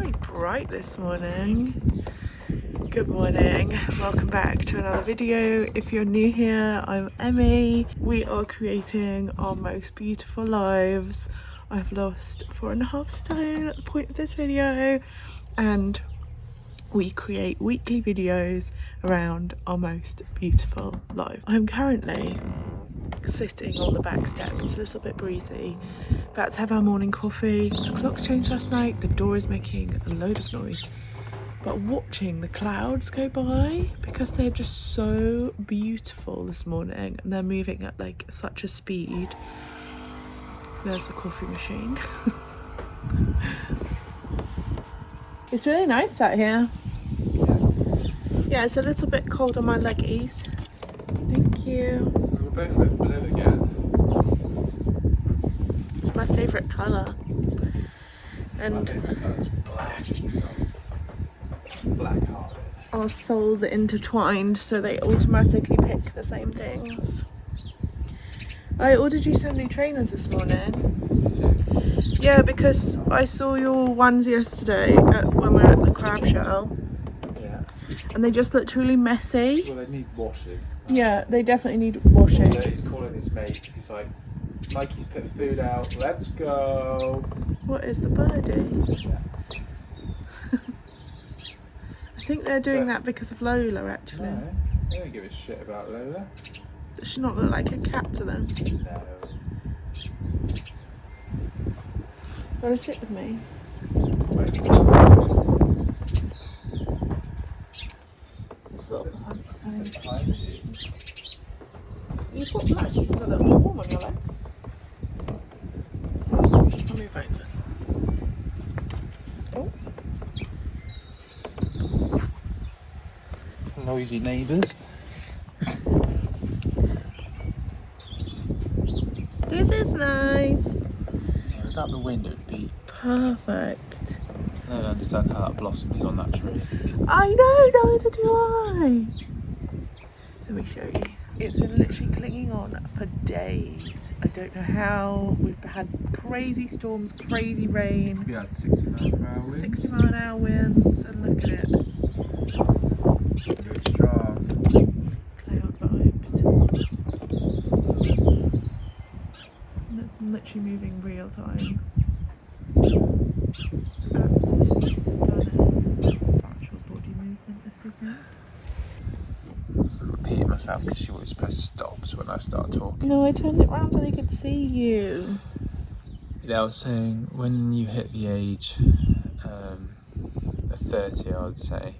really bright this morning. Good morning, welcome back to another video. If you're new here, I'm Emie. We are creating our most beautiful lives. I've lost 4.5 stone at the point of this video, and we create weekly videos around our most beautiful life. I'm currently sitting on the back step. It's a little bit breezy. About to have our morning coffee. The clocks changed last night. The door is making a load of noise. But watching the clouds go by, because they're just so beautiful this morning and they're moving at like such a speed. There's the coffee machine. It's really nice out here. Yeah, it's a little bit cold on my leggies. Thank you. We're both with blue again. It's my favourite colour. And My favourite colour is black. Black hearted. our souls are intertwined, so they automatically pick the same things. I ordered you some new trainers this morning. Yeah, because I saw your ones yesterday when we were at the crab shell. Yeah. And they just look truly messy. Well, they need washing. Yeah, they definitely need washing. He's calling his mates. He's like, Mikey's put food out. Let's go. What is the birdie? Yeah. I think they're doing that because of Lola, actually. No, they don't give a shit about Lola. Does she not look like a cat to them? No. Want to sit with me? This little pants situation. You've got black jeans a little bit warm on your legs. I'll move over. Oh. Noisy neighbours. This is nice. Without the wind, it would be Perfect. I don't understand how that blossom is on that tree. I know, neither do I. Let me show you. It's been literally clinging on for days. I don't know how. We've had crazy storms, crazy rain. We had 60 mile per hour winds. 60 mile an hour winds, and look at it. Good strong. Cloud vibes. And it's literally moving real time. Absolutely stunning. Actual body movement this weekend. Repeating myself because she always press stops when I start talking. No, I turned it round so they could see you. Yeah, I was saying when you hit the age of 30, I would say,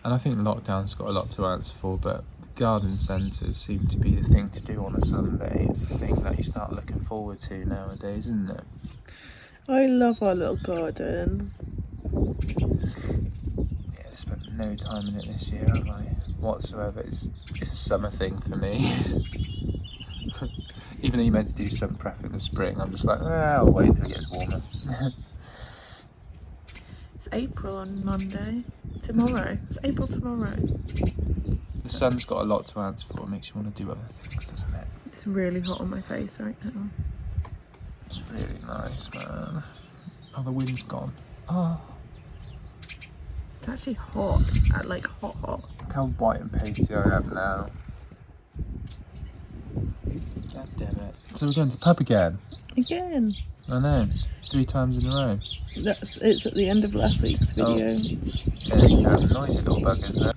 and I think lockdown's got a lot to answer for, but garden centres seem to be the thing to do on a Sunday. It's the thing that you start looking forward to nowadays, isn't it? I love our little garden. Yeah, I spent no time in it this year, have I? Whatsoever. It's a summer thing for me. Even though you're meant to do some prep in the spring, I'm just like, I'll wait till it gets warmer. It's April on Monday. Tomorrow. It's April tomorrow. The sun's got a lot to answer for. It makes you want to do other things, doesn't it? It's really hot on my face right now. It's really nice, man. Oh, the wind's gone. Oh, It's actually hot. Like hot. look how white and pasty I am now. God damn it. So we're going to the pub again? Again. I know. 3 times in a row. It's at the end of last week's video. Yeah, you have noisy little buggers there.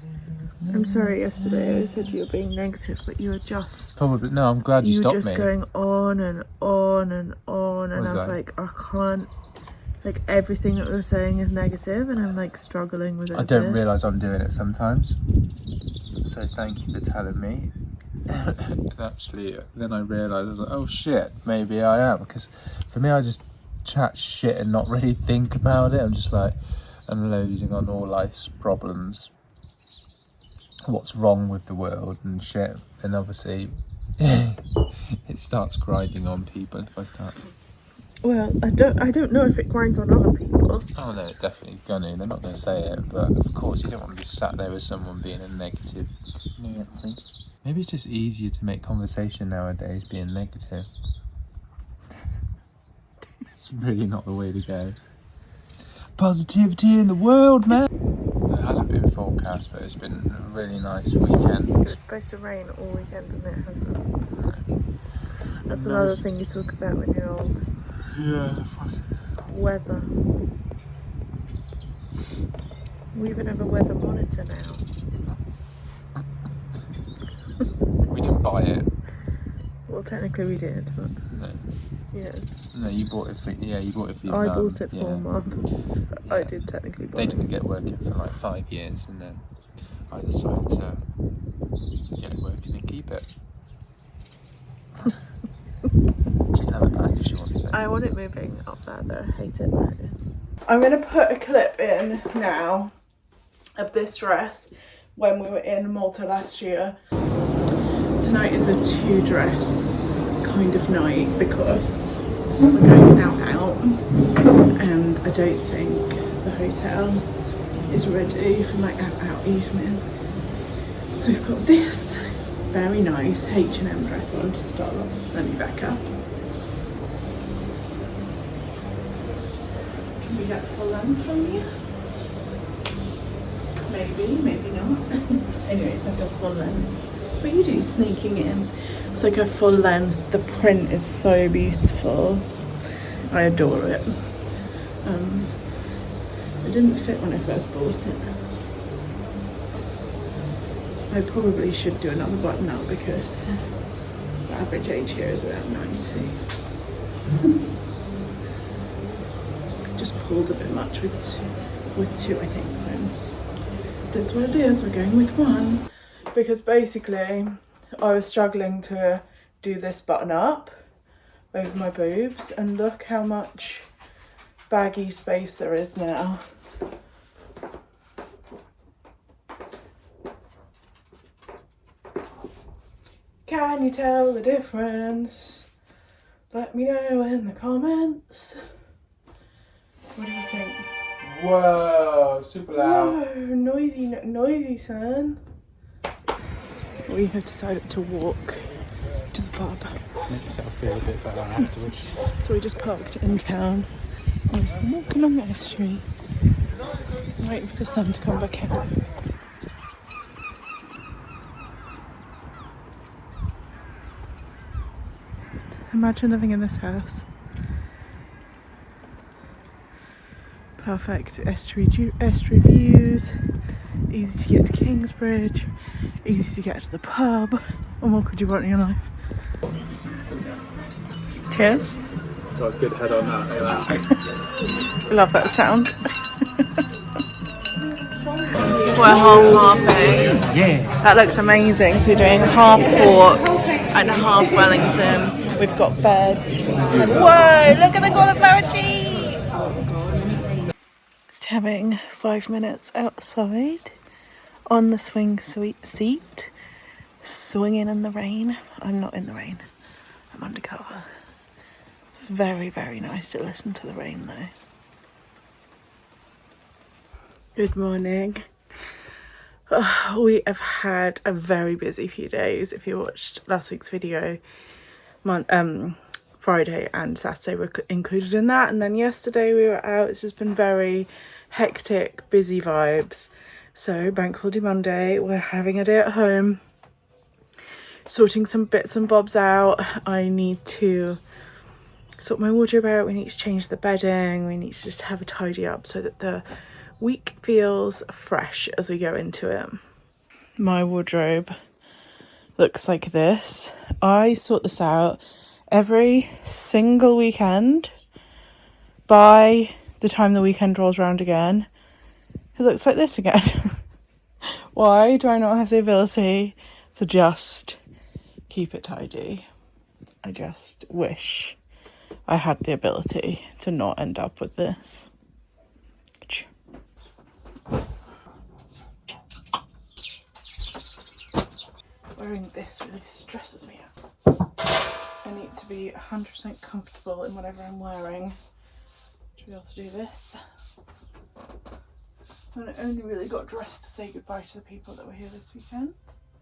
I'm sorry, yesterday I said you were being negative, but you were just... Probably, no, I'm glad you stopped me. You were just going on and on and on, and I was that? like, I can't... Like, everything that we're saying is negative, and I'm like struggling with it. I don't realise I'm doing it sometimes. So thank you for telling me. Actually, then I realised, I was like, oh shit, maybe I am. Because for me, I just chat shit and not really think about it. I'm just like unloading on all life's problems, what's wrong with the world and shit. And obviously, it starts grinding on people if I start. Well, I don't know if it grinds on other people. Oh no, it's definitely gonna. They're not going to say it, but of course you don't want to be sat there with someone being a negative Nancy. Maybe it's just easier to make conversation nowadays being negative. It's really not the way to go. positivity in the world, man. It hasn't been forecast, but it's been a really nice weekend. It's supposed to rain all weekend, and it hasn't. That's another thing you talk about when you're old. Yeah, fuck. Weather. We even have a weather monitor now. We didn't buy it. Well, technically we did, but No. yeah. No, you bought it for you bought it for your I mum. bought it for Yeah. Mum. So Yeah. I did technically buy They it. didn't get working for like 5 years, and then I decided to get it working and keep it. She can have it back if she wants it. I want it moving up there though. I hate it where it is. I'm going to put a clip in now of this dress when we were in Malta last year. Tonight is a 2-dress kind of night because we're going out and I don't think the hotel is ready for my out evening. So we've got this very nice H&M dress on to start. Let me back up. Can we get full length from you? Maybe, maybe not. Anyway, it's like a full length. What are you doing sneaking in? It's like a full length. The print is so beautiful. I adore it. It didn't fit when I first bought it. I probably should do another button up because the average age here is about 90. Just pulls a bit much with two, I think, so that's what it is. We're going with one because basically I was struggling to do this button up over my boobs, and look how much baggy space there is now. Can you tell the difference? Let me know in the comments. What do you think? Whoa, super loud. Whoa, noisy, son. We have decided to walk to the pub. Make yourself feel a bit better afterwards. So we just parked in town. I'm just walking along the street, waiting for the sun to come back out. Imagine living in this house. Perfect estuary views, easy to get to Kingsbridge, easy to get to the pub. What more could you want in your life? Cheers. Got a good head on that, look at that. Love that sound. We're half-halfing. Yeah. That looks amazing. So we're doing half pork and half Wellington. We've got veg. And whoa, look at the cauliflower cheese! Just having 5 minutes outside on the swing seat, swinging in the rain. I'm not in the rain. I'm undercover. It's very, very nice to listen to the rain though. Good morning. We have had a very busy few days. If you watched last week's video, Friday and Saturday were included in that, and then yesterday we were out. It's just been very hectic, busy vibes. So Bank Holiday Monday, we're having a day at home, sorting some bits and bobs out. I need to sort my wardrobe out. We need to change the bedding. We need to just have a tidy up so that the week feels fresh as we go into it. My wardrobe looks like this. I sort this out every single weekend. By the time the weekend rolls around again, it looks like this again. Why do I not have the ability to just keep it tidy? I just wish I had the ability to not end up with this. Wearing this really stresses me out. I need to be 100% comfortable in whatever I'm wearing to be able to do this. And I only really got dressed to say goodbye to the people that were here this weekend.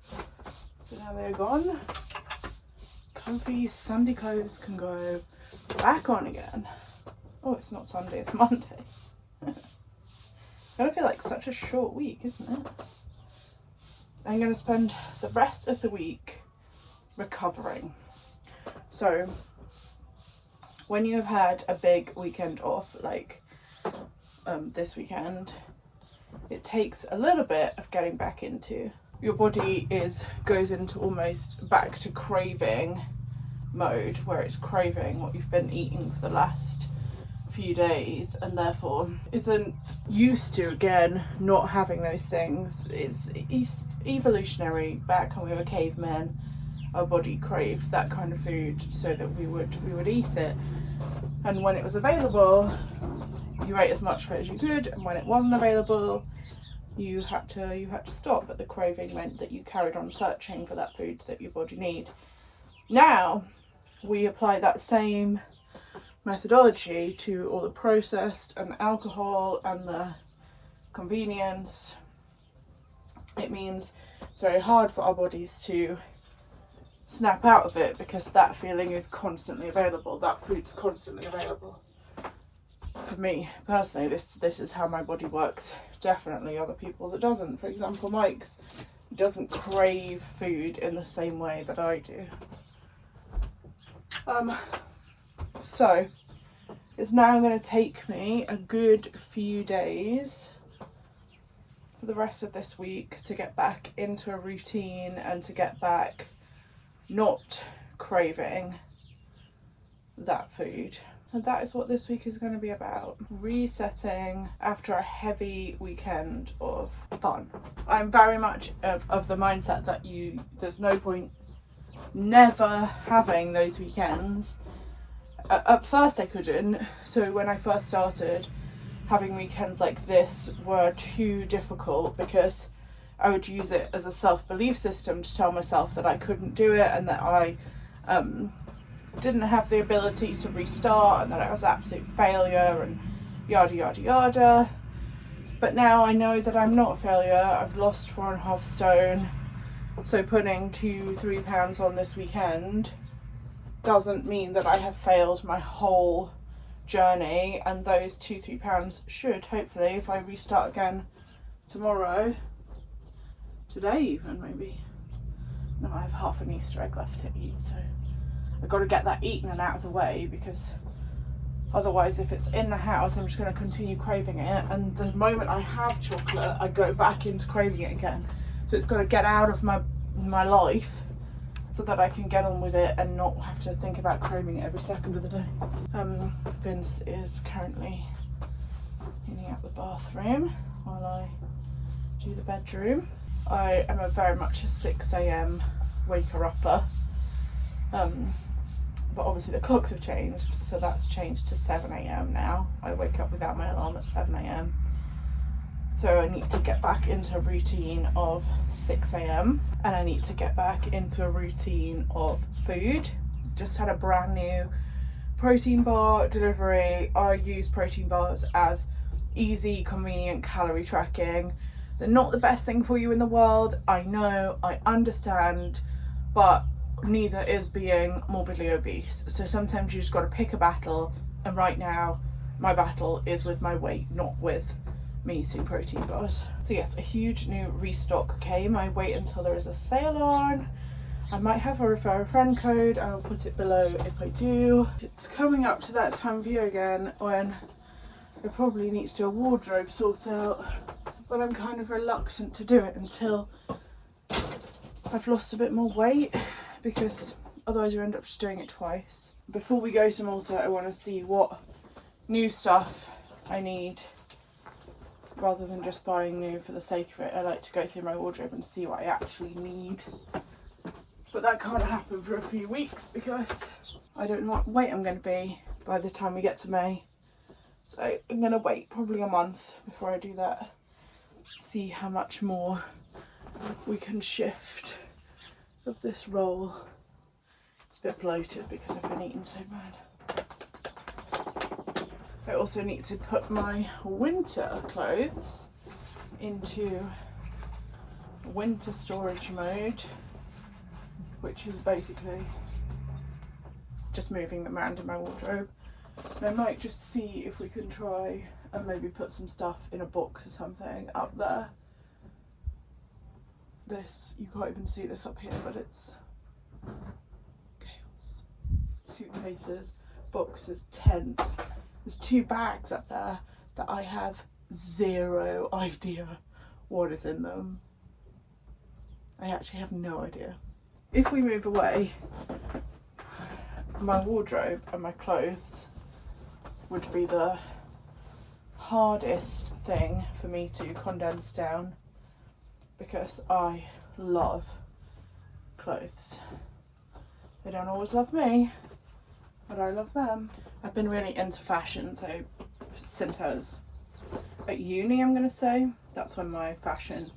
So now they're gone. Comfy Sunday clothes can go back on again. Oh, it's not Sunday, it's Monday. gonna feel like such a short week, isn't it? I'm gonna spend the rest of the week recovering. So when you have had a big weekend off, like this weekend, it takes a little bit of getting back into. Your body goes into almost back to craving mode, where it's craving what you've been eating for the last few days, and therefore isn't used to, again, not having those things. It's evolutionary. Back when we were cavemen, our body craved that kind of food so that we would eat it, and when it was available you ate as much of it as you could, and when it wasn't available you had to stop. But the craving meant that you carried on searching for that food that your body needed. Now we apply that same methodology to all the processed and the alcohol and the convenience. It means it's very hard for our bodies to snap out of it, because that feeling is constantly available, that food's constantly available. For me personally, this is how my body works. Definitely other people's it doesn't. For example, Mike's doesn't crave food in the same way that I do. So it's now going to take me a good few days for the rest of this week to get back into a routine and to get back not craving that food. And that is what this week is going to be about. Resetting after a heavy weekend of fun. I'm very much of the mindset that there's no point never having those weekends. At first I couldn't. So when I first started, having weekends like this were too difficult, because I would use it as a self-belief system to tell myself that I couldn't do it, and that I didn't have the ability to restart, and that I was an absolute failure, and yada yada yada. But now I know that I'm not a failure. I've lost 4.5 stone, so putting 2-3 pounds on this weekend doesn't mean that I have failed my whole journey. And those 2-3 pounds should, hopefully, if I restart again tomorrow, today even maybe. No, I have half an Easter egg left to eat, so I've got to get that eaten and out of the way, because otherwise if it's in the house I'm just going to continue craving it, and the moment I have chocolate I go back into craving it again. So it's got to get out of my life so that I can get on with it and not have to think about craving it every second of the day. Vince is currently cleaning out the bathroom while I do the bedroom. I am very much a 6 a.m. waker-upper. But obviously the clocks have changed, so that's changed to 7 a.m. now. I wake up without my alarm at 7 a.m. So I need to get back into a routine of 6 a.m. and I need to get back into a routine of food. Just had a brand new protein bar delivery. I use protein bars as easy, convenient calorie tracking. They're not the best thing for you in the world. I know, I understand, but neither is being morbidly obese. So sometimes you just got to pick a battle, and right now my battle is with my weight, not with me eating protein bars. So yes, a huge new restock came. I wait until there is a sale on. I might have a refer a friend code. I will put it below if I do. It's coming up to that time of year again when I probably need to do a wardrobe sort out, but I'm kind of reluctant to do it until I've lost a bit more weight, because otherwise you end up just doing it twice. Before we go to Malta, I want to see what new stuff I need, rather than just buying new for the sake of it. I like to go through my wardrobe and see what I actually need. But that can't happen for a few weeks because I don't know what weight I'm going to be by the time we get to May. So I'm going to wait probably a month before I do that. See how much more we can shift of this roll. It's a bit bloated because I've been eating so bad. I also need to put my winter clothes into winter storage mode, which is basically just moving them around in my wardrobe. And I might just see if we can try and maybe put some stuff in a box or something up there. This, you can't even see this up here, but it's chaos. Suitcases, boxes, tents. There's 2 bags up there that I have zero idea what is in them. I actually have no idea. If we move away, my wardrobe and my clothes would be the hardest thing for me to condense down, because I love clothes. They don't always love me, but I love them. I've been really into fashion, so since I was at uni, I'm gonna say, that's when my fashion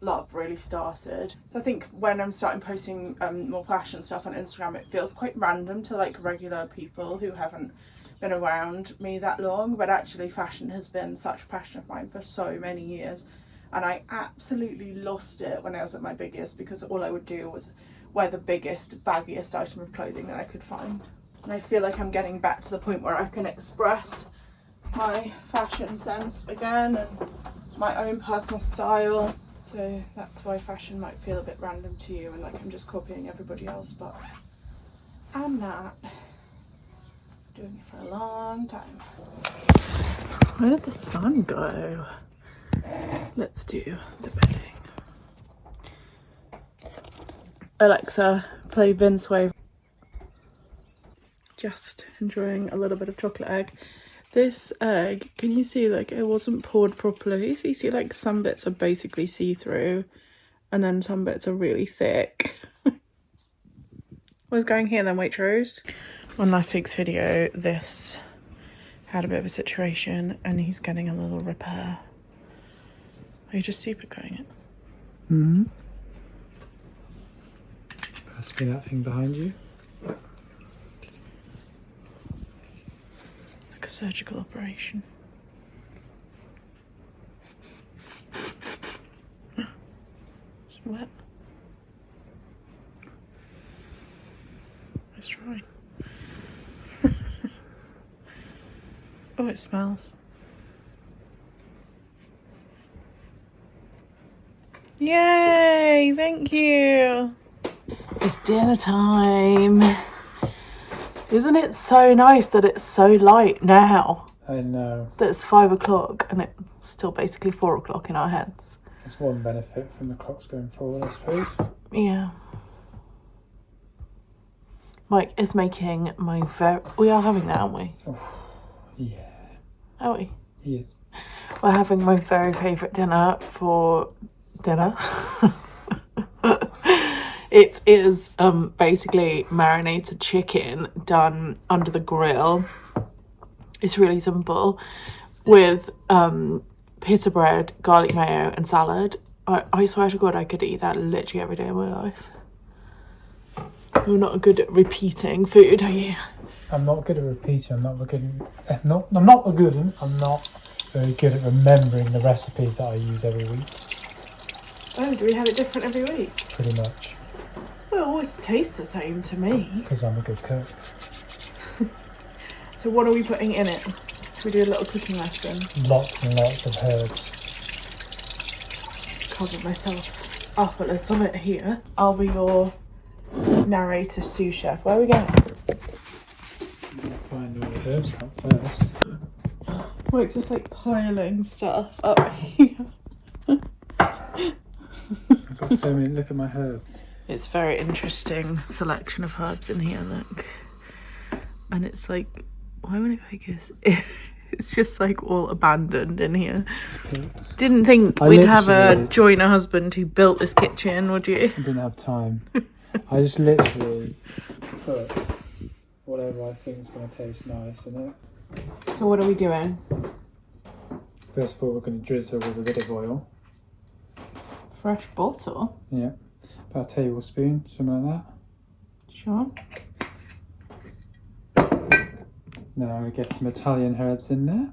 love really started. So I think when I'm starting posting more fashion stuff on Instagram, it feels quite random to like regular people who haven't been around me that long, but actually fashion has been such a passion of mine for so many years, and I absolutely lost it when I was at my biggest, because all I would do was wear the biggest, baggiest item of clothing that I could find. And I feel like I'm getting back to the point where I can express my fashion sense again and my own personal style. So that's why fashion might feel a bit random to you and like I'm just copying everybody else, but I'm not. Doing it for a long time. Where did the sun go? Let's do the bedding. Alexa, play Vince Wave. Just enjoying a little bit of chocolate egg. This egg, can you see like it wasn't poured properly? So you see like some bits are basically see-through and then some bits are really thick. What's going here then, Waitrose? On last week's video, this had a bit of a situation and he's getting a little repair. Are you just super going it? Mm-hmm. Pass me that thing behind you. Like a surgical operation. It's wet. Let's try. Oh, it smells. Yay! Thank you. It's dinner time. Isn't it so nice that it's so light now? I know. That it's 5 o'clock and it's still basically 4 o'clock in our heads. That's one benefit from the clocks going forward, I suppose. Yeah. Mike is making my we are having that, aren't we? Oh, yeah. Are we? Yes. We're having my very favourite dinner for dinner. It is basically marinated chicken done under the grill. It's really simple, with pita bread, garlic mayo and salad. I swear to God I could eat that literally every day of my life. You're not good at repeating food, are you? I'm not good at repeating. I'm not very good at remembering the recipes that I use every week. Oh, do we have it different every week? Pretty much. Well, it always tastes the same to me. Because I'm a good cook. So what are we putting in it? Should we do a little cooking lesson? Lots and lots of herbs. Cover myself up a little bit here. I'll be your narrator sous chef. Where are we going? Find all the herbs out first. We're just like piling stuff up here. I've got so many. Look at my herb. It's a very interesting selection of herbs in here, look. And it's like, why would I focus? It's just like all abandoned in here. Didn't think we'd have a joiner husband who built this kitchen, would you? I didn't have time. I just literally put whatever I think is going to taste nice in it. So what are we doing? First of all, we're going to drizzle with a bit of oil. Fresh bottle? Yeah. About a tablespoon, something like that. Sure. Then I'm going to get some Italian herbs in there.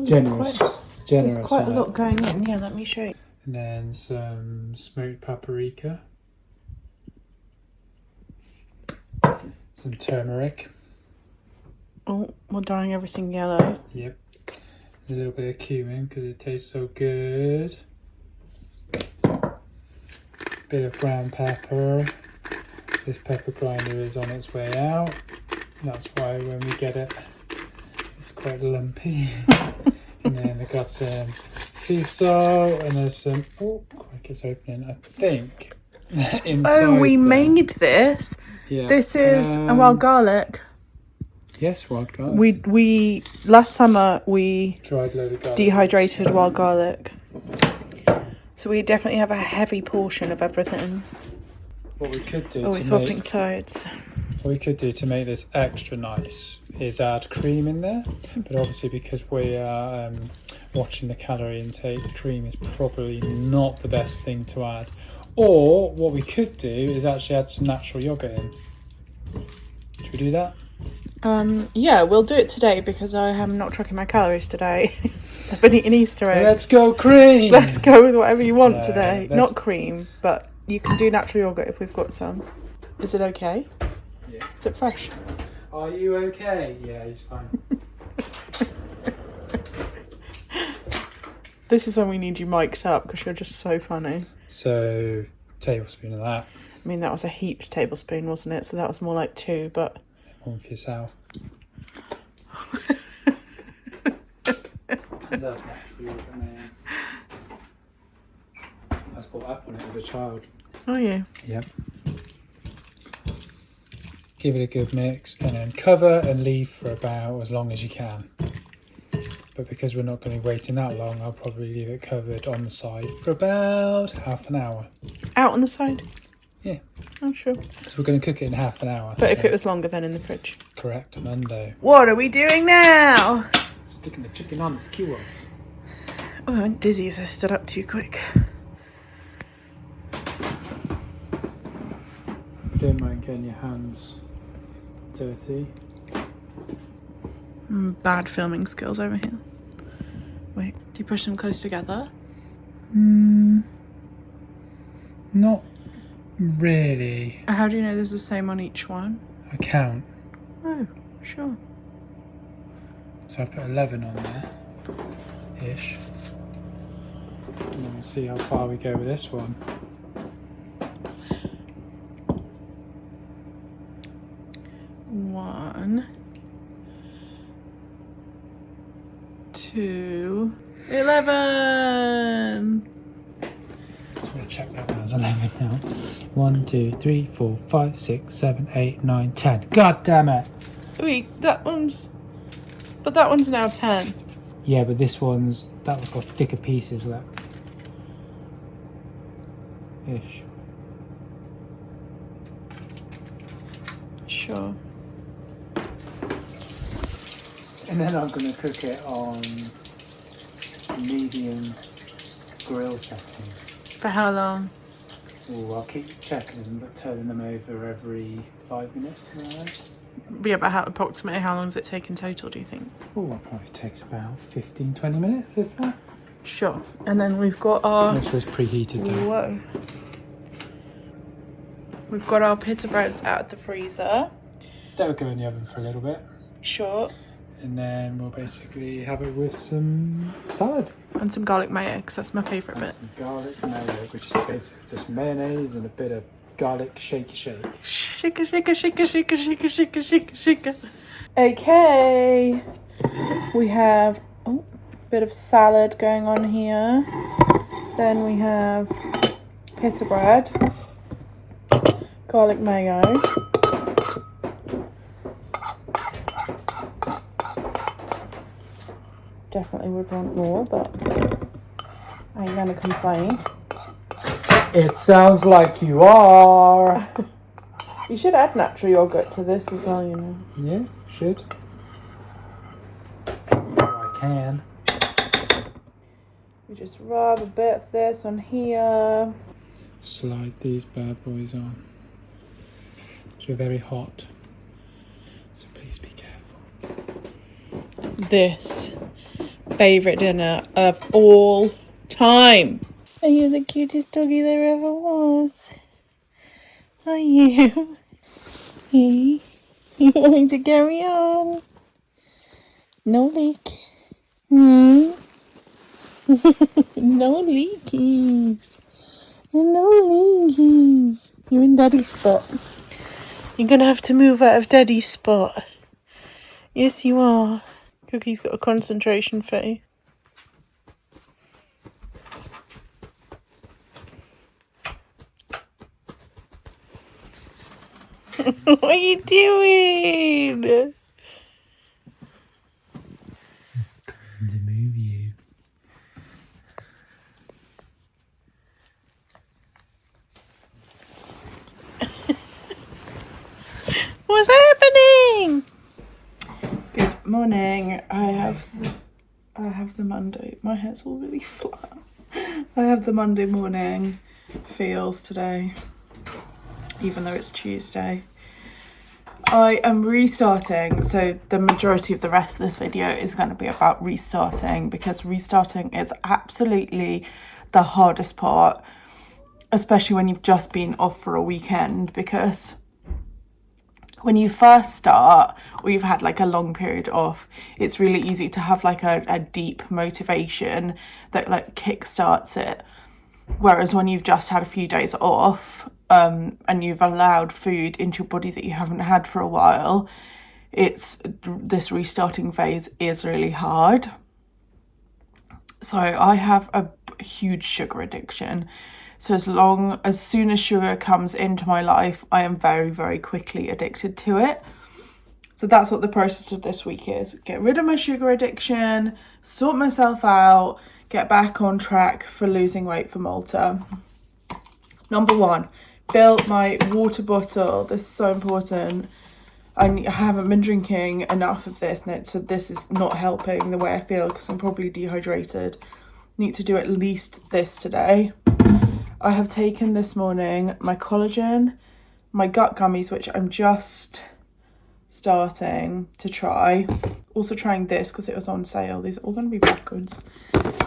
Generous. There's quite a lot going in. Yeah, let me show you. And then some smoked paprika. Some turmeric. Oh, we're dyeing everything yellow. Yep. A little bit of cumin because it tastes so good. Bit of ground pepper. This pepper grinder is on its way out. That's why when we get it, it's quite lumpy. And then I got some sea salt and there's some. Oh, quick, it's opening. I think. Oh, we made this. Yeah. This is a wild garlic. Yes, wild garlic. We last summer we Dried load of garlic. dehydrated wild garlic. So we definitely have a heavy portion of everything. What we could do Oh, we're swapping sides. What we could do to make this extra nice is add cream in there, but obviously because we are watching the calorie intake, cream is probably not the best thing to add. Or what we could do is actually add some natural yogurt in. Should we do that? Yeah, we'll do it today because I am not tracking my calories today. I've been eating Easter eggs. Let's go cream! Let's go with whatever you want today. let's- Not cream, but you can do natural yogurt if we've got some. Is it okay? Yeah. Is it fresh? Are you okay? Yeah, he's fine. This is when we need you mic'd up because you're just so funny. So, tablespoon of that. I mean, that was a heaped tablespoon, wasn't it? So that was more like 2, but... One for yourself. I love natural yogurt, man. I was brought up on it as a child. Oh, yeah. Yep. Give it a good mix and then cover and leave for about as long as you can. But because we're not going to be waiting that long, I'll probably leave it covered on the side for about half an hour. Out on the side? Yeah. Oh, sure. Because we're going to cook it in half an hour. But if it was longer, then in the fridge. Correct, Monday. What are we doing now? Sticking the chicken on the skewers. Oh, I went dizzy as I stood up too quick. Don't mind getting your hands dirty. Bad filming skills over here. Wait, do you push them close together? Not really. How do you know there's the same on each one? I count. Oh, sure. So I put 11 on there, ish. And then we'll see how far we go with this one. One, 2, 11. Just want to check that one as 11 now. 1, 2, 3, 4, 5, 6, 7, 8, 9, 10. God damn it! Wait, but that one's now 10. Yeah, but that one's got thicker pieces left. Ish. Sure. And then I'm going to cook it on medium grill setting. For how long? Oh, I'll keep checking them, but turning them over every 5 minutes. Right? Yeah, but approximately how long does it take in total, do you think? Oh, it probably takes about 15-20 minutes, if that. Sure. And then we've got our... Make sure it's preheated though. Whoa. We've got our pita breads out of the freezer. That'll go in the oven for a little bit. Sure. And then we'll basically have it with some salad. And some garlic mayo, because that's my favourite bit. Some garlic mayo, which is basically just mayonnaise and a bit of garlic shake. Shika, shika, shika, shika, shika, shika, shika, shika. Okay. We have a bit of salad going on here. Then we have pita bread, garlic mayo. Definitely would want more, but I ain't gonna complain. It sounds like you are. You should add natural yogurt to this as well, you know. Yeah, should. I can. We just rub a bit of this on here. Slide these bad boys on. So very hot. So please be careful. This favourite dinner of all time. Are you the cutest doggy there ever was? Are you? You want me to carry on? No leak. Hmm. No leakies. No leakies. You're in Daddy's spot. You're gonna have to move out of Daddy's spot. Yes, you are. Cookie's got a concentration face. What are you doing? To move you. What's happening? Good morning. I have the Monday. My hair's all really flat. I have the Monday morning feels today, even though it's Tuesday. I am restarting, so the majority of the rest of this video is going to be about restarting, because restarting is absolutely the hardest part, especially when you've just been off for a weekend, because when you first start, or you've had like a long period off, it's really easy to have like a deep motivation that like kickstarts it. Whereas when you've just had a few days off, and you've allowed food into your body that you haven't had for a while, this restarting phase is really hard. So I have a huge sugar addiction. So as soon as sugar comes into my life, I am very, very quickly addicted to it. So that's what the process of this week is. Get rid of my sugar addiction, sort myself out, get back on track for losing weight for Malta. Number 1, fill my water bottle. This is so important. I haven't been drinking enough of this, so this is not helping the way I feel because I'm probably dehydrated. Need to do at least this today. I have taken this morning my collagen, my gut gummies, which I'm just starting to try. Also trying this because it was on sale. These are all going to be backwards.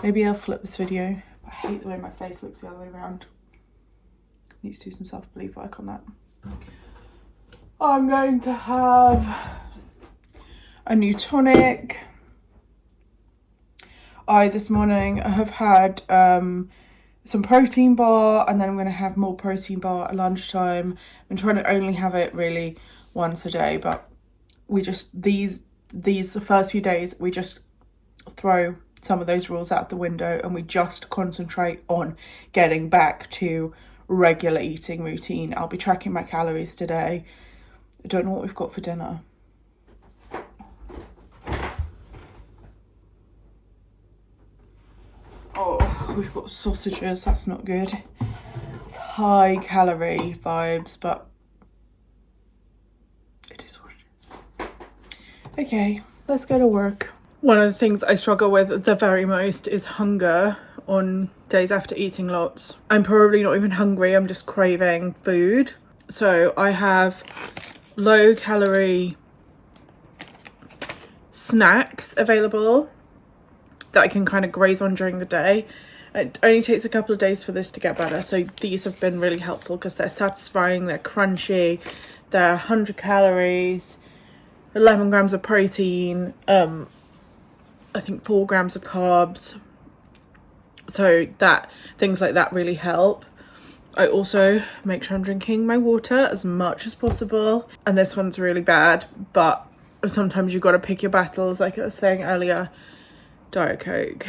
Maybe I'll flip this video. I hate the way my face looks the other way around. Need to do some self-belief work on that. I'm going to have a new tonic. This morning I have had some protein bar, and then I'm going to have more protein bar at lunchtime. I'm trying to only have it really once a day, but we just these the first few days we just throw some of those rules out the window and we just concentrate on getting back to regular eating routine. I'll be tracking my calories today. I don't know what we've got for dinner. Oh, we've got sausages. That's not good. It's high calorie vibes, but it is what it is. Okay, let's go to work. One of the things I struggle with the very most is hunger on days after eating lots. I'm probably not even hungry, I'm just craving food. So I have low calorie snacks available that I can kind of graze on during the day. It only takes a couple of days for this to get better, so these have been really helpful because they're satisfying, they're crunchy, they're 100 calories, 11 grams of protein, I think 4 grams of carbs. So that things like that really help. I also make sure I'm drinking my water as much as possible. And this one's really bad, but sometimes you've got to pick your battles. Like I was saying earlier, Diet Coke.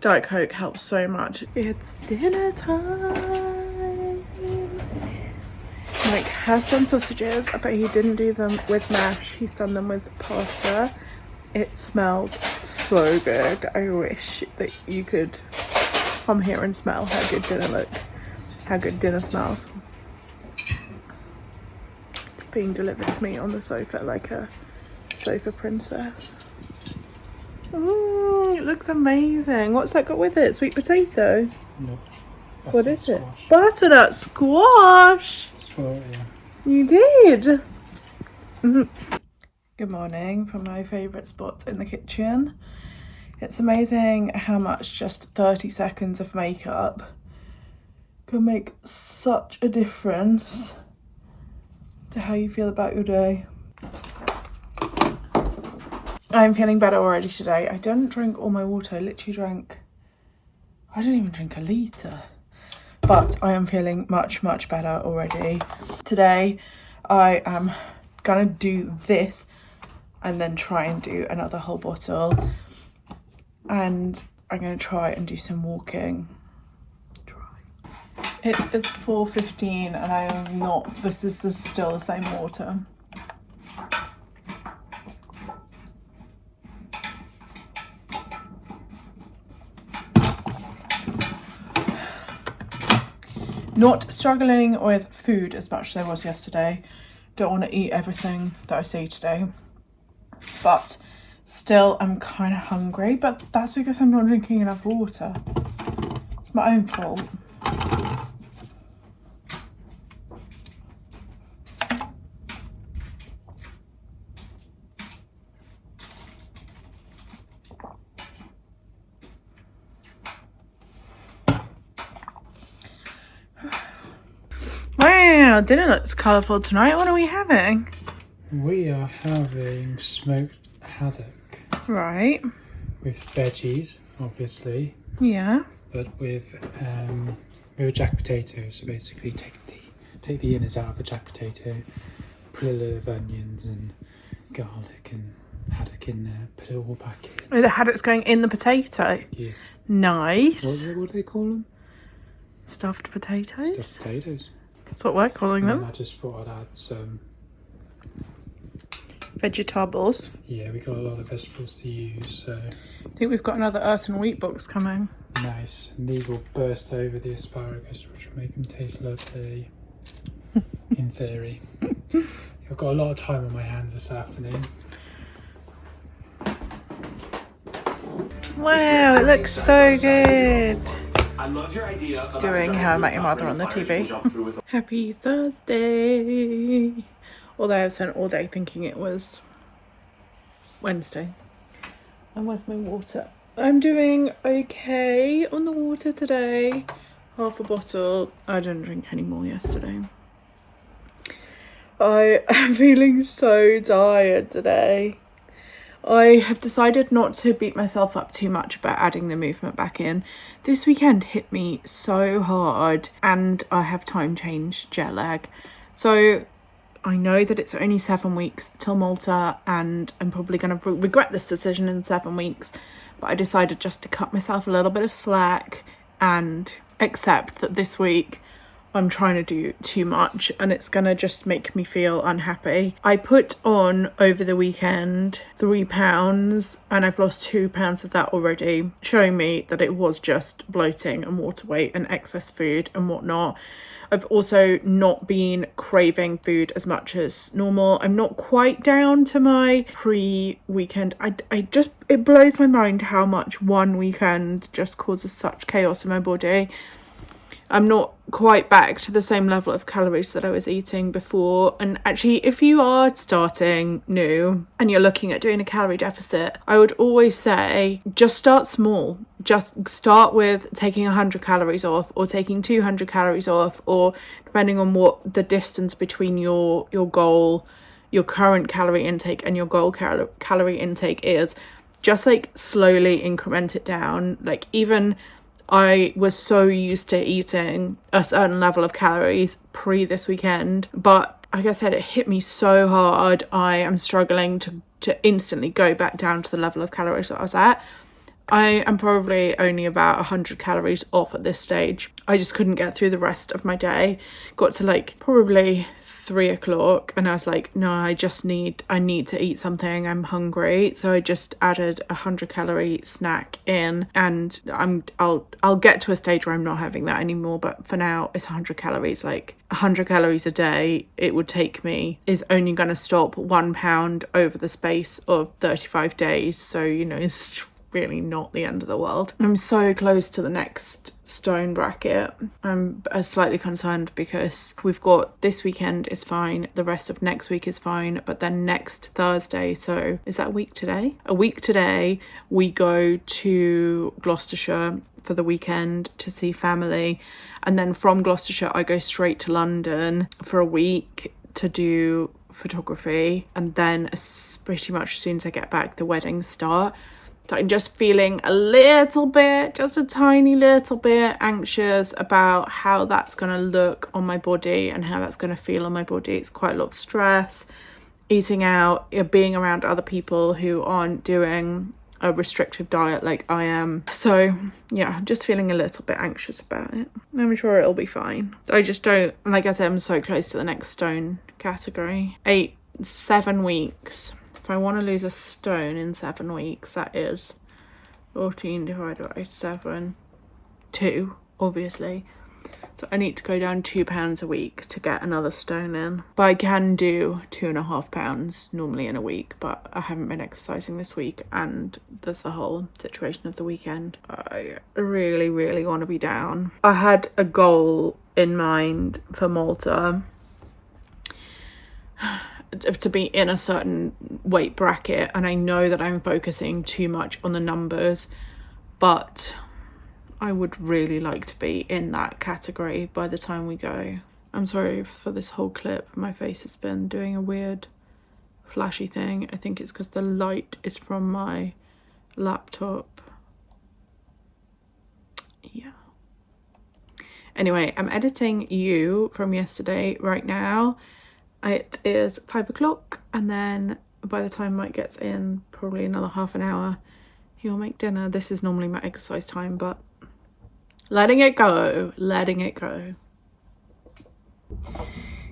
Diet Coke helps so much. It's dinner time. Mike has done sausages, but he didn't do them with mash. He's done them with pasta. It smells so good. I wish that you could come here and smell how good dinner looks, how good dinner smells. It's being delivered to me on the sofa like a sofa princess. It looks amazing. What's that got with it? Sweet potato? No. What is it? Butternut squash. Squash, yeah. You did. Good morning from my favourite spot in the kitchen. It's amazing how much just 30 seconds of makeup can make such a difference to how you feel about your day. I'm feeling better already today. I didn't drink all my water. I didn't even drink a litre. But I am feeling much, much better already. Today, I am gonna do this and then try and do another whole bottle. And I'm gonna try and do some walking. It's 4:15 and I am not, this is still the same water. Not struggling with food as much as I was yesterday. Don't want to eat everything that I see today. But still, I'm kind of hungry. But that's because I'm not drinking enough water. It's my own fault. Wow, dinner looks colourful tonight. What are we having? We are having smoked haddock. Right. With veggies, obviously. Yeah. But with a jack potato. So basically take the innards out of the jack potato, put a little of onions and garlic and haddock in there, put it all back in. Oh, the haddock's going in the potato? Yes. Nice. What do they call them? Stuffed potatoes? Stuffed potatoes. That's what we're calling them. I just thought I'd add some vegetables. Yeah, we got a lot of vegetables to use, so I think we've got another earth and wheat box coming. nice. And these will burst over the asparagus, which will make them taste lovely. In theory. I've got a lot of time on my hands this afternoon. Wow, it looks so good. I loved your idea about Doing How I Met Your Mother on the TV. Happy Thursday. Although I've spent all day thinking it was Wednesday. And where's my water? I'm doing okay on the water today. Half a bottle. I didn't drink any more yesterday. I am feeling so tired today. I have decided not to beat myself up too much about adding the movement back in. This weekend hit me so hard and I have time change jet lag. So I know that it's only 7 weeks till Malta and I'm probably going to regret this decision in 7 weeks. But I decided just to cut myself a little bit of slack and accept that this week I'm trying to do too much and it's gonna just make me feel unhappy. I put on over the weekend 3 pounds and I've lost 2 pounds of that already, showing me that it was just bloating and water weight and excess food and whatnot. I've also not been craving food as much as normal. I'm not quite down to my pre-weekend. It blows my mind how much one weekend just causes such chaos in my body. I'm not quite back to the same level of calories that I was eating before. And actually, if you are starting new and you're looking at doing a calorie deficit, I would always say just start small. Just start with taking 100 calories off or taking 200 calories off, or depending on what the distance between your goal, your current calorie intake and your goal calorie intake is. Just like slowly increment it down. Like even I was so used to eating a certain level of calories pre this weekend, but like I said, it hit me so hard. I am struggling to instantly go back down to the level of calories that I was at. I am probably only about 100 calories off at this stage. I just couldn't get through the rest of my day. Got to like probably 3 o'clock and I was like, no, I need to eat something. I'm hungry. So I just added 100 calorie snack in and I'll get to a stage where I'm not having that anymore. But for now it's 100 calories. Like 100 calories a day it would take me is only going to stop 1 pound over the space of 35 days. So, you know, it's really not the end of the world. I'm so close to the next stone bracket. I'm slightly concerned because we've got this weekend is fine, the rest of next week is fine, but then next Thursday, so is that a week today? A week today we go to Gloucestershire for the weekend to see family, and then from Gloucestershire I go straight to London for a week to do photography, and then pretty much as soon as I get back, the weddings start. So I'm just feeling a little bit, just a tiny little bit anxious about how that's going to look on my body and how that's going to feel on my body. It's quite a lot of stress, eating out, being around other people who aren't doing a restrictive diet like I am. So yeah, just feeling a little bit anxious about it. I'm sure it'll be fine. I just don't, like I said, I'm so close to the next stone category. 7 weeks. If I want to lose a stone in 7 weeks, that is 14 divided by 7, 2, obviously. So I need to go down 2 pounds a week to get another stone in. But I can do 2.5 pounds normally in a week, but I haven't been exercising this week, and there's the whole situation of the weekend. I really, really want to be down. I had a goal in mind for Malta to be in a certain weight bracket, and I know that I'm focusing too much on the numbers, but I would really like to be in that category by the time we go. I'm sorry for this whole clip. My face has been doing a weird flashy thing. I think it's because the light is from my laptop. Yeah. Anyway, I'm editing you from yesterday right now. It is 5 o'clock, and then by the time Mike gets in, probably another half an hour, he'll make dinner. This is normally my exercise time, but letting it go.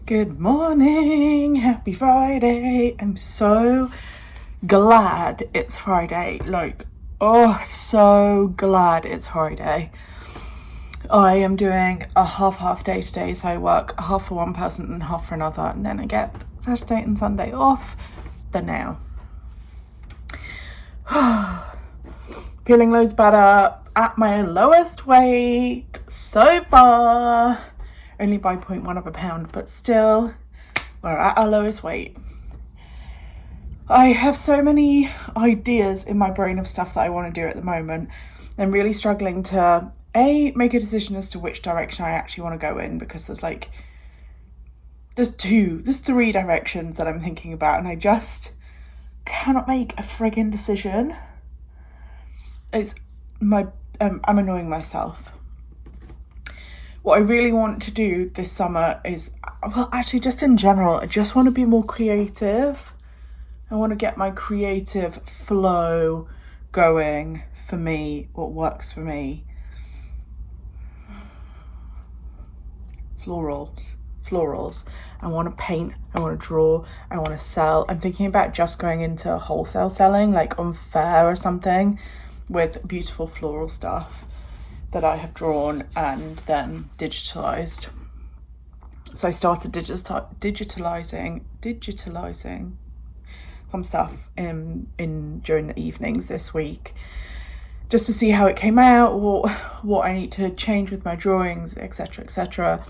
Good morning, happy Friday. I'm so glad it's Friday. Like, oh, so glad it's Friday. I am doing a half day today, so I work half for one person and half for another, and then I get Saturday and Sunday off for now. Feeling loads better, at my lowest weight so far, only by 0.1 of a pound, but still we're at our lowest weight. I have so many ideas in my brain of stuff that I want to do at the moment. I'm really struggling to make a decision as to which direction I actually want to go in, because there's 3 directions that I'm thinking about, and I just cannot make a friggin' decision. I'm annoying myself. What I really want to do this summer is, well, actually just in general, I just want to be more creative. I want to get my creative flow going for me, what works for me. Florals. I want to paint, I want to draw, I want to sell. I'm thinking about just going into wholesale selling, like on Fair or something, with beautiful floral stuff that I have drawn and then digitalized. So I started digitalizing some stuff in during the evenings this week, just to see how it came out, what I need to change with my drawings, etc.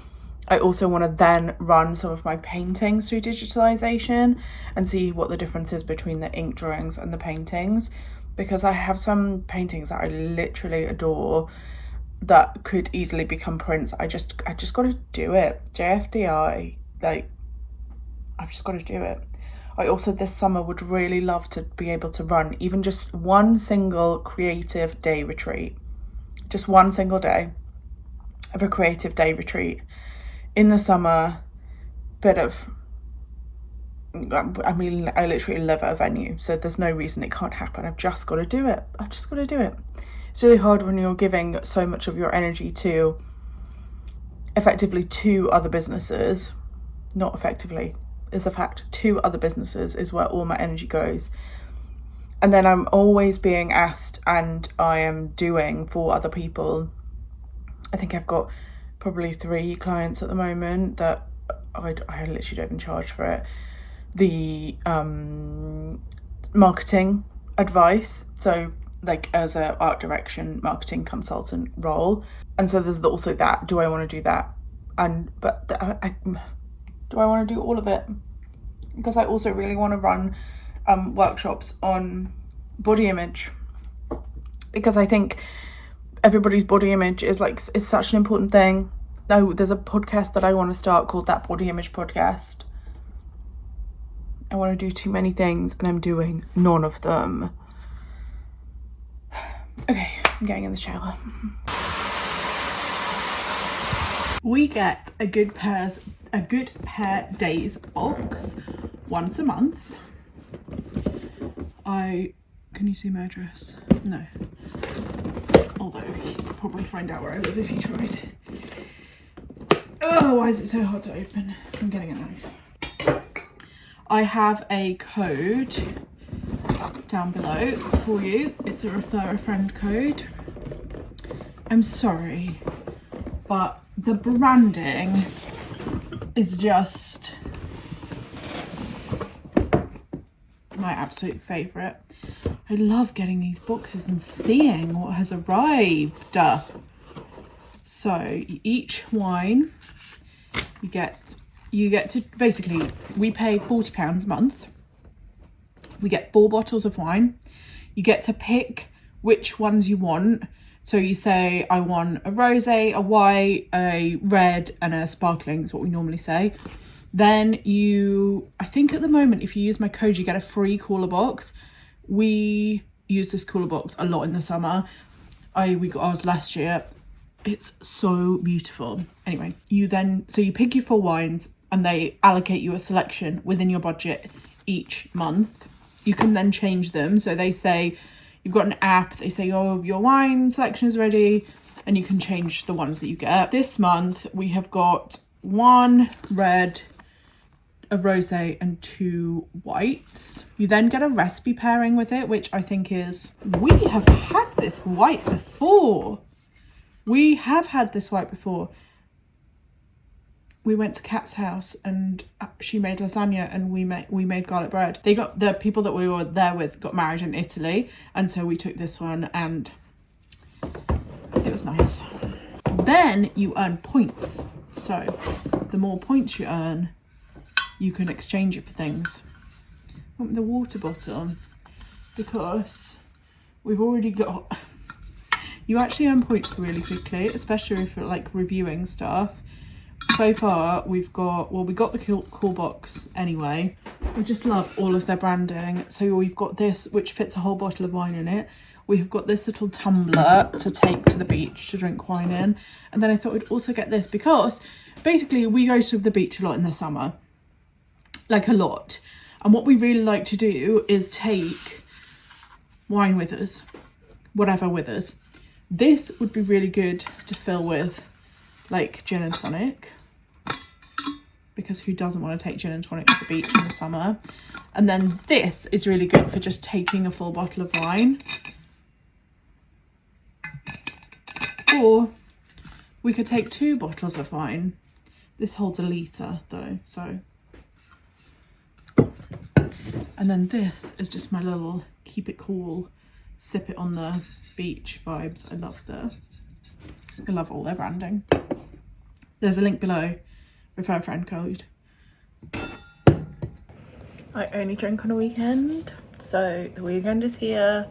I also want to then run some of my paintings through digitalization and see what the difference is between the ink drawings and the paintings, because I have some paintings that I literally adore that could easily become prints. I just got to do it. JFDI, like, I've just got to do it. I also this summer would really love to be able to run even just one single creative day retreat. Just one single day of a creative day retreat in the summer. I mean, I literally live at a venue, so there's no reason it can't happen. I've just got to do it. It's really hard when you're giving so much of your energy to effectively 2 other businesses. Not effectively, is a fact. 2 other businesses is where all my energy goes. And then I'm always being asked, and I am doing for other people. I think I've got probably 3 clients at the moment that I literally don't even charge for it. The marketing advice, so like as a art direction marketing consultant role, and so there's also that. Do I want to do that? Do I want to do all of it? Because I also really want to run workshops on body image, because I think everybody's body image is it's such an important thing. There's a podcast that I want to start called That Body Image Podcast. I want to do too many things and I'm doing none of them. Okay, I'm getting in the shower. We get a good pair days box once a month. Can you see my address? No. Although you could probably find out where I live if you tried. Oh, why is it so hard to open? I'm getting a knife. I have a code down below for you. It's a refer a friend code. I'm sorry, but the branding is just my absolute favourite. I love getting these boxes and seeing what has arrived. So each wine you get to basically, we pay £40 a month. We get 4 bottles of wine. You get to pick which ones you want. So you say, I want a rosé, a white, a red, and a sparkling is what we normally say. Then I think at the moment, if you use my code, you get a free cooler box. We use this cooler box a lot in the summer. We got ours last year. It's so beautiful. Anyway, you pick your 4 wines and they allocate you a selection within your budget each month. You can then change them. So they say, you've got an app, they say, oh, your wine selection is ready, and you can change the ones that you get. This month, we have got 1 red, a rosé, and 2 whites. You then get a recipe pairing with it, which I think is, we have had this white before. We have had this white before. We went to Kat's house and she made lasagna and we made garlic bread. The people that we were there with got married in Italy, and so we took this one and it was nice. Then you earn points. So the more points you earn, you can exchange it for things. I want the water bottle because we've already got... You actually earn points really quickly, especially if you're like reviewing stuff. So far we got the cool box anyway. I just love all of their branding. So we've got this, which fits a whole bottle of wine in it. We've got this little tumbler to take to the beach to drink wine in. And then I thought we'd also get this because basically we go to the beach a lot in the summer. Like a lot. And what we really like to do is take wine with us. Whatever with us. This would be really good to fill with like gin and tonic, because who doesn't want to take gin and tonic to the beach in the summer? And then this is really good for just taking a full bottle of wine. Or we could take 2 bottles of wine. This holds a litre though, so. And then this is just my little keep it cool, sip it on the beach vibes. I love all their branding. There's a link below, refer a friend code. I only drink on a weekend, so the weekend is here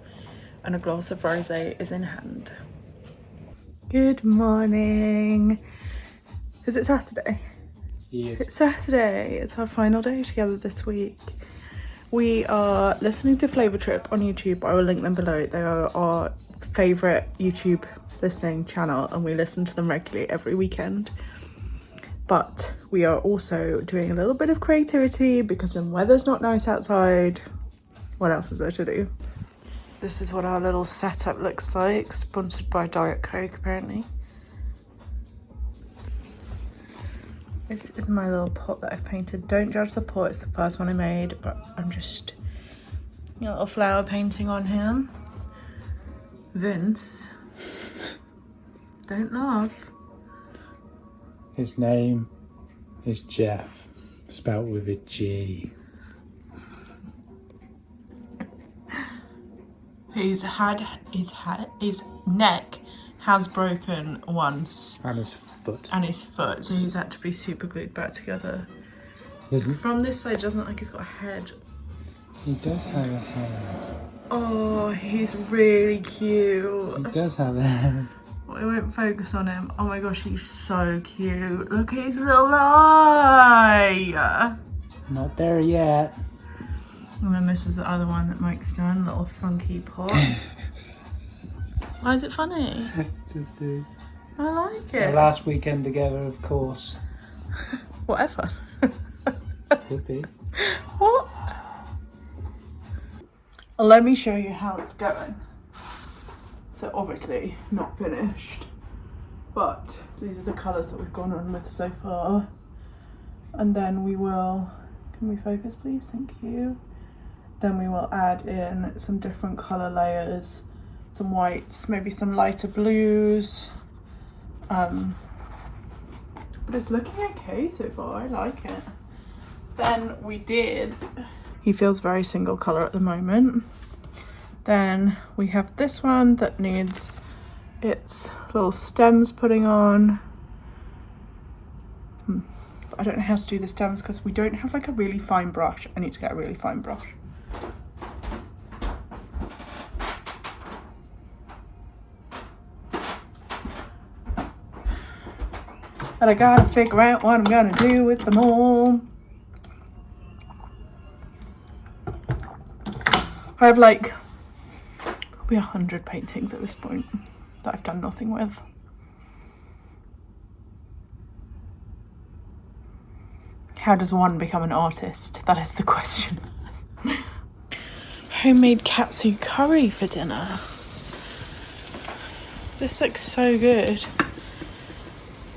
and a glass of rosé is in hand. Good morning. Is it Saturday? Yes. It's Saturday. It's our final day together this week. We are listening to Flavour Trip on YouTube. I will link them below. They are our favourite YouTube listening channel and we listen to them regularly every weekend. But we are also doing a little bit of creativity because the weather's not nice outside. What else is there to do? This is what our little setup looks like, sponsored by Diet Coke apparently. This is my little pot that I've painted. Don't judge the pot, it's the first one I made, but I'm just a little flower painting on him. Vince, don't laugh. His name is Jeff, spelt with a G. His neck has broken once. And his foot. And his foot, so he's had to be super glued back together. Doesn't From this side, doesn't look like he's got a head. he does have a head. Oh, he's really cute. He does have a head. I won't focus on him. Oh my gosh, he's so cute. Look at his little eye. Not there yet. And then this is the other one that Mike's done, little funky pot. Why is it funny? Just do. I like It's it. our last weekend together, of course. Whatever. Would be. What? Let me show you how it's going. So obviously not finished, but these are the colours that we've gone on with so far. And then we will, can we focus please? Thank you. Then we will add in some different colour layers, some whites, maybe some lighter blues. But it's looking okay so far, I like it. Then we did, he feels very single colour at the moment. Then we have this one that needs its little stems putting on. But I don't know how to do the stems because we don't have like a really fine brush. I need to get a really fine brush. And I gotta figure out what I'm gonna do with them all. I have like probably 100 paintings at this point that I've done nothing with. How does one become an artist? That is the question. Homemade katsu curry for dinner. This looks so good.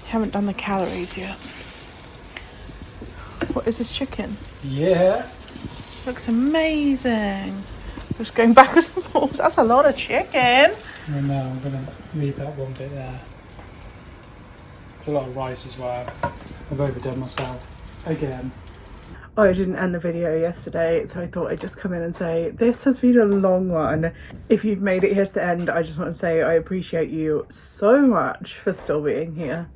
Haven't done the calories yet. What is this chicken? Yeah. Looks amazing. Just going backwards and forwards. That's a lot of chicken. I know, I'm going to leave that one bit there. It's a lot of rice as well. I've overdone myself again. Oh, I didn't end the video yesterday, so I thought I'd just come in and say, this has been a long one. If you've made it here to the end, I just want to say I appreciate you so much for still being here.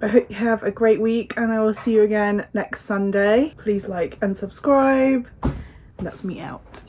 I hope you have a great week and I will see you again next Sunday. Please like and subscribe. And that's me out.